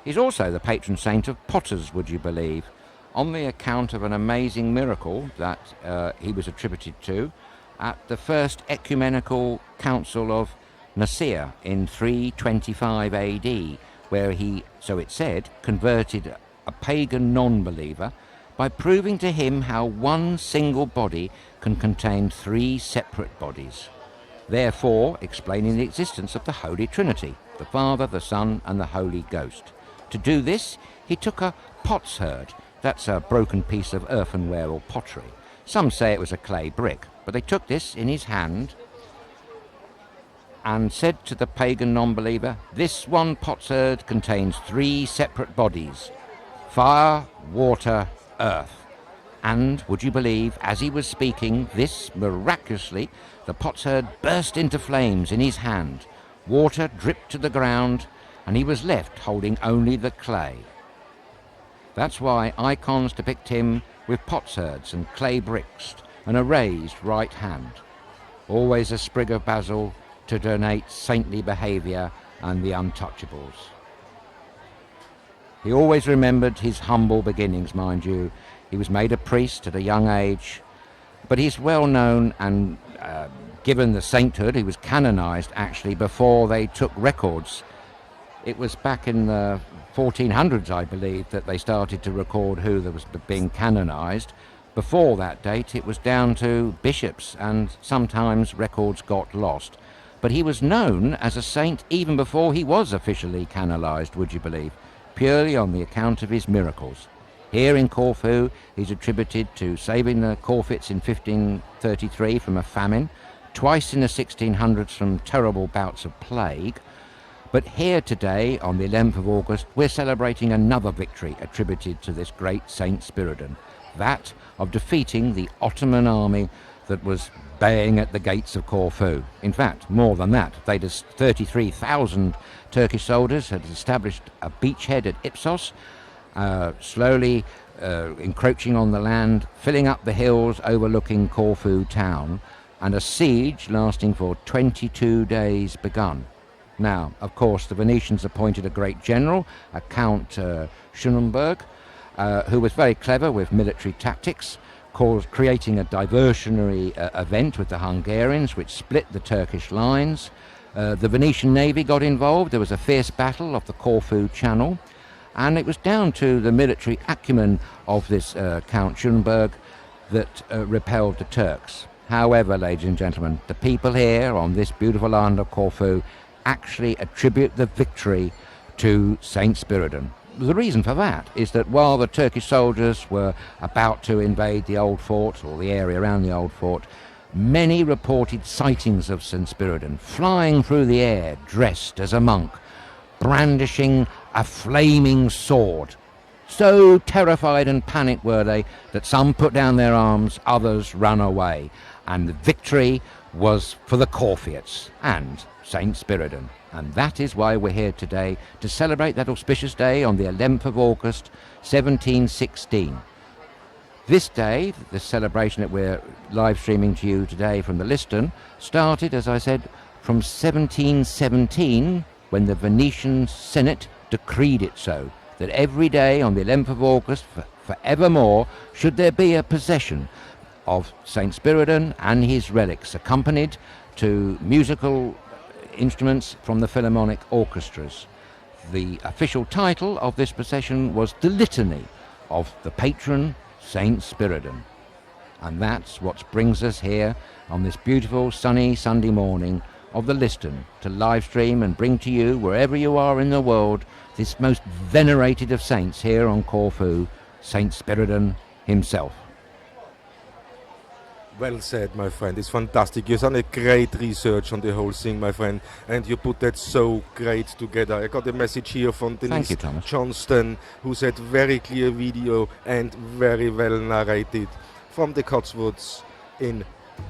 [SPEAKER 1] He's also the patron saint of potters, would you believe, on the account of an amazing miracle that he was attributed to at the first ecumenical council of Nicaea in 325 AD, where he, so it said, converted a pagan non-believer by proving to him how one single body can contain 3 separate bodies, therefore explaining the existence of the Holy Trinity, the Father, the Son and the Holy Ghost. To do this, he took a potsherd, that's a broken piece of earthenware or pottery. Some say it was a clay brick, but they took this in his hand and said to the pagan non-believer, "This one potsherd contains 3 separate bodies, fire, water, earth." And, would you believe, as he was speaking this, miraculously, the potsherd burst into flames in his hand, water dripped to the ground, and he was left holding only the clay. That's why icons depict him with potsherds and clay bricks and a raised right hand, always a sprig of basil to donate saintly behaviour and the untouchables. He always remembered his humble beginnings, mind you. He was made a priest at a young age, but he's well known and given the sainthood. He was canonised actually before they took records. It was back in the 1400s, I believe, that they started to record who was being canonised. Before that date, it was down to bishops, and sometimes records got lost. But he was known as a saint even before he was officially canonised, would you believe, purely on the account of his miracles. Here in Corfu, he's attributed to saving the Corfits in 1533 from a famine, twice in the 1600s from terrible bouts of plague. But here today, on the 11th of August, we're celebrating another victory attributed to this great Saint Spiridon, that of defeating the Ottoman army that was baying at the gates of Corfu. In fact, more than that, 33,000 Turkish soldiers had established a beachhead at Ipsos, slowly encroaching on the land, filling up the hills overlooking Corfu town, and a siege lasting for 22 days begun. Now, of course, the Venetians appointed a great general, a Count Schulenburg, who was very clever with military tactics, creating a diversionary event with the Hungarians, which split the Turkish lines. The Venetian navy got involved. There was a fierce battle of the Corfu Channel, and it was down to the military acumen of this Count Schulenburg that repelled the Turks. However, ladies and gentlemen, the people here on this beautiful island of Corfu actually attribute the victory to Saint Spiridon. The reason for that is that while the Turkish soldiers were about to invade the old fort, or the area around the old fort, many reported sightings of Saint Spiridon flying through the air dressed as a monk, brandishing a flaming sword. So terrified and panicked were they that some put down their arms, others ran away, and the victory was for the Corfiots and Saint Spiridon. And that is why we're here today, to celebrate that auspicious day on the 11th of August 1716. This day, the celebration that we're live streaming to you today from the Liston, started, as I said, from 1717, when the Venetian Senate decreed it so, that every day on the 11th of August, forevermore, should there be a procession of Saint Spiridon and his relics, accompanied to musical instruments from the Philharmonic orchestras. The official title of this procession was the Litany of the patron Saint Spiridon. And that's what brings us here on this beautiful sunny Sunday morning of the Liston to live stream and bring to you, wherever you are in the world, this most venerated of saints here on Corfu, Saint Spiridon himself.
[SPEAKER 2] Well said, my friend. It's fantastic. You've done a great research on the whole thing, my friend, and you put that so great together. I got a message here from Denise Johnston, who said very clear video and very well narrated from the Cotswolds in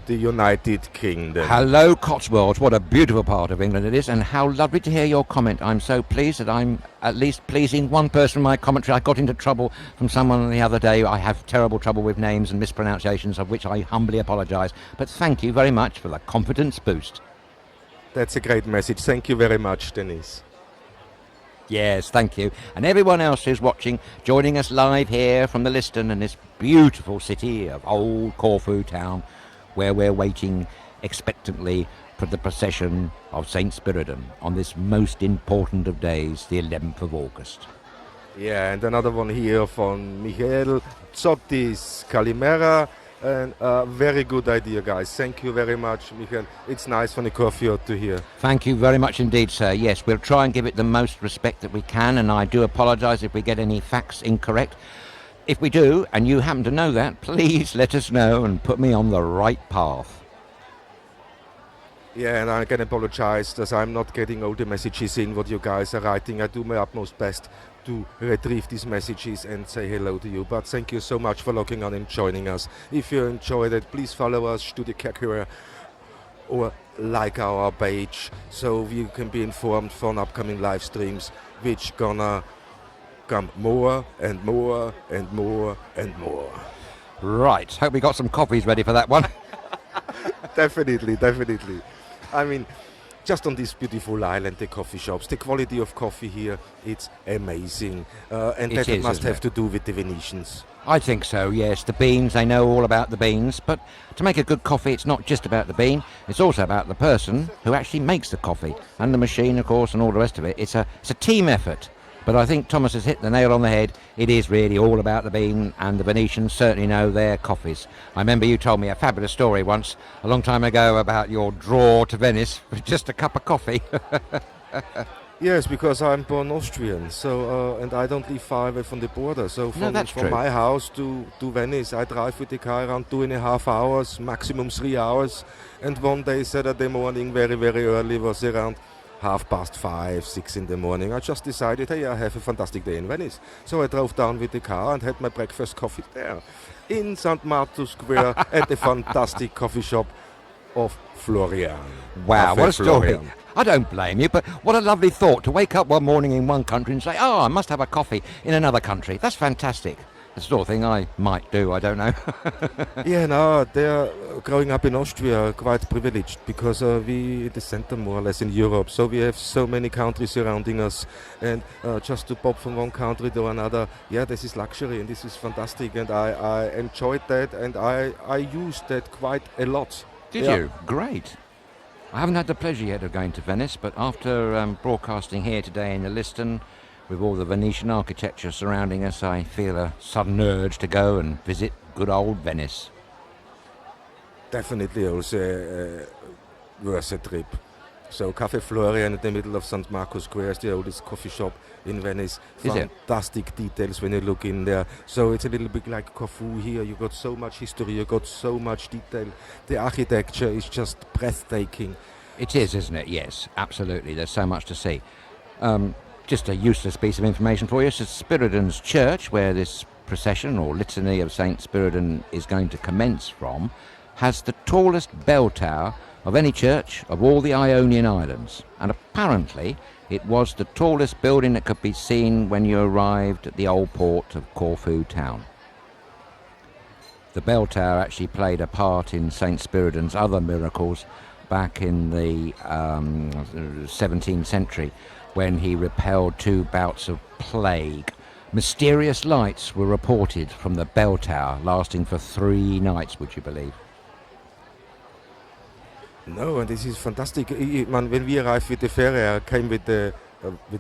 [SPEAKER 2] the United Kingdom.
[SPEAKER 1] Hello, Cotswolds. What a beautiful part of England it is, and how lovely to hear your comment. I'm so pleased that I'm at least pleasing one person in my commentary. I got into trouble from someone the other day. I have terrible trouble with names and mispronunciations, of which I humbly apologise. But thank you very much for the confidence boost.
[SPEAKER 2] That's a great message. Thank you very much, Denise.
[SPEAKER 1] Yes, thank you. And everyone else who's watching, joining us live here from the Liston in this beautiful city of old Corfu town, where we're waiting expectantly for the procession of Saint Spiridon on this most important of days, the 11th of August.
[SPEAKER 2] Yeah, and another one here from Michael Zottis Kalimera. And very good idea, guys. Thank you very much, Michael. It's nice from the Corfu to hear.
[SPEAKER 1] Thank you very much indeed, sir. Yes, we'll try and give it the most respect that we can, and I do apologise if we get any facts incorrect. If we do, and you happen to know that, please let us know and put me on the right path.
[SPEAKER 2] Yeah, and I can apologize that I'm not getting all the messages in what you guys are writing. I do my utmost best to retrieve these messages and say hello to you. But thank you so much for logging on and joining us. If you enjoyed it, please follow us, StudioKerkyra, or like our page so you can be informed for upcoming live streams, which gonna come more and more and more and more.
[SPEAKER 1] Right, hope we got some coffees ready for that one.
[SPEAKER 2] Definitely. I mean, just on this beautiful island, the coffee shops, the quality of coffee here, it's amazing. And
[SPEAKER 1] It
[SPEAKER 2] that
[SPEAKER 1] is,
[SPEAKER 2] must
[SPEAKER 1] isn't
[SPEAKER 2] have
[SPEAKER 1] it?
[SPEAKER 2] to do with the Venetians.
[SPEAKER 1] I think so, yes. The beans, they know all about the beans. But to make a good coffee, it's not just about the bean. It's also about the person who actually makes the coffee. And the machine, of course, and all the rest of it. It's a team effort. But I think Thomas has hit the nail on the head. It is really all about the bean, and the Venetians certainly know their coffees. I remember you told me a fabulous story once, a long time ago, about your draw to Venice with just a cup of coffee.
[SPEAKER 2] Yes, because I'm born Austrian, so and I don't live far away from the border. So from
[SPEAKER 1] that's true.
[SPEAKER 2] my house to Venice, I drive with the car around 2.5 hours, maximum 3 hours. And one day, Saturday morning, very, very early, was around 5:30, 6 in the morning. I just decided, hey, I have a fantastic day in Venice. So I drove down with the car and had my breakfast coffee there in St. Martin's Square at the fantastic coffee shop of Florian.
[SPEAKER 1] Wow,
[SPEAKER 2] Cafe
[SPEAKER 1] what a story.
[SPEAKER 2] Florian.
[SPEAKER 1] I don't blame you, but what a lovely thought to wake up one morning in one country and say, oh, I must have a coffee in another country. That's fantastic. The sort of thing I might do, I don't know.
[SPEAKER 2] Yeah, no, they're growing up in Austria quite privileged because we in the center more or less in Europe, so we have so many countries surrounding us, and just to pop from one country to another, yeah, this is luxury and this is fantastic, and I enjoyed that, and I used that quite a lot.
[SPEAKER 1] Did
[SPEAKER 2] Yeah.
[SPEAKER 1] you? Great. I haven't had the pleasure yet of going to Venice, but after broadcasting here today in the Liston, with all the Venetian architecture surrounding us, I feel a sudden urge to go and visit good old Venice.
[SPEAKER 2] Definitely also worth a trip. So Cafe Florian in the middle of St. Marco Square is the oldest coffee shop in Venice.
[SPEAKER 1] Is it?
[SPEAKER 2] Fantastic details when you look in there. So it's a little bit like Corfu here. You got so much history, you got so much detail. The architecture is just breathtaking.
[SPEAKER 1] It is, isn't it? Yes, absolutely. There's so much to see. Just a useless piece of information for you. So Spiridon's church, where this procession or litany of St. Spiridon is going to commence from, has the tallest bell tower of any church of all the Ionian Islands. And apparently it was the tallest building that could be seen when you arrived at the old port of Corfu town. The bell tower actually played a part in St. Spiridon's other miracles back in the 17th century, when he repelled 2 bouts of plague. Mysterious lights were reported from the bell tower, lasting for 3 nights, would you believe?
[SPEAKER 2] No, and this is fantastic. When we arrived with the ferry, I came with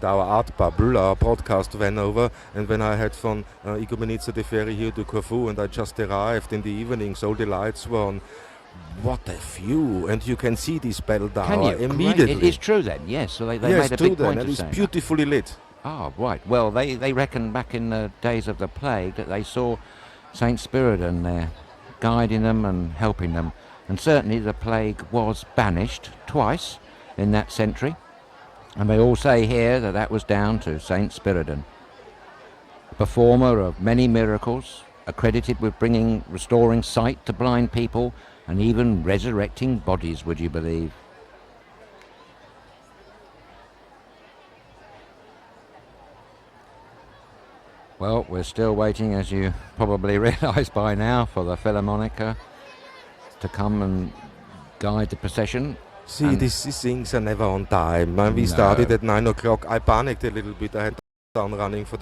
[SPEAKER 2] our art bubble, our broadcast van over, and when I had from Igoumenitsa the ferry here to Corfu, and I just arrived in the evening, so the lights were on. What a view! And you can see this bell tower
[SPEAKER 1] Can you?
[SPEAKER 2] immediately.
[SPEAKER 1] It is true then, yes. So they
[SPEAKER 2] Yes,
[SPEAKER 1] made a
[SPEAKER 2] true
[SPEAKER 1] big
[SPEAKER 2] then,
[SPEAKER 1] point
[SPEAKER 2] and
[SPEAKER 1] of
[SPEAKER 2] it's
[SPEAKER 1] saying that.
[SPEAKER 2] beautifully lit.
[SPEAKER 1] Ah, right. Well, they reckon back in the days of the plague that they saw St. Spiridon there, guiding them and helping them. And certainly the plague was banished twice in that century. And they all say here that that was down to St. Spiridon, a performer of many miracles, accredited with restoring sight to blind people, and even resurrecting bodies, would you believe? Well, we're still waiting, as you probably realise by now, for the Philharmonica to come and guide the procession.
[SPEAKER 2] See,
[SPEAKER 1] And-
[SPEAKER 2] these things are never on time. When we
[SPEAKER 1] No.
[SPEAKER 2] started at 9 o'clock, I panicked a little bit. I had down running for the